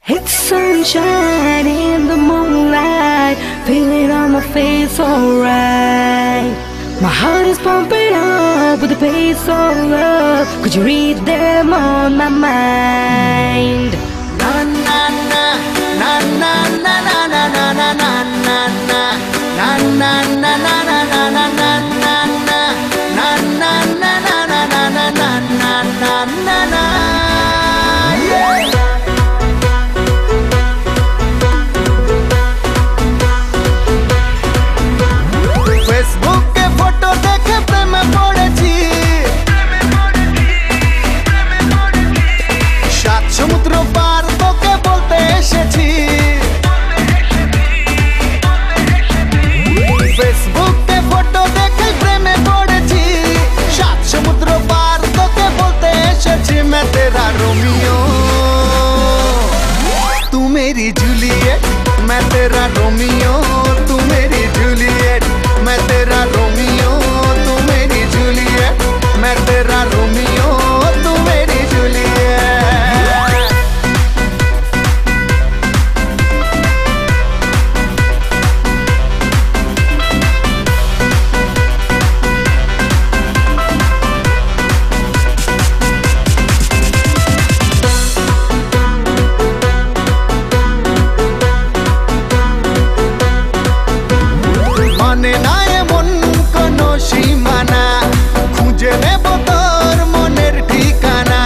It's sunshine in the moonlight, feeling on my face alright. My heart is pumping up with the pace of love. Could you read them on my mind? Na na na na na na na na na na na na na na na na na na मैं तेरा Romeo, तू मेरी Juliet. मैं तेरा Romeo, तू मेरी Juliet. मैं तेरा रोमियो, तू मेरी जूलियट। मैं तेरा रोमियो, तू मेरी जूलियट। মানে না এমন কোনো সীমানা, খুঁজে নেব তোর মনের ঠিকানা।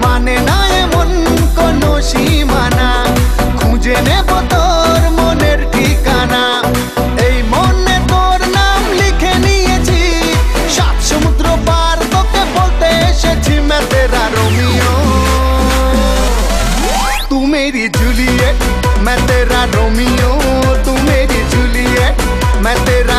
মানে না এমন কোনো সীমানা, খুঁজে নেব তোর মনের ঠিকানা। এই মনে তোর নাম লিখে নিয়েছি, সাত সমুদ্র পার তোকে বলতে এসেছি। मैं तेरा रोमियो, तू मेरी जूलियट। मैं तेरा रोमियो, तू मेरी जूलियट। मैं तेरा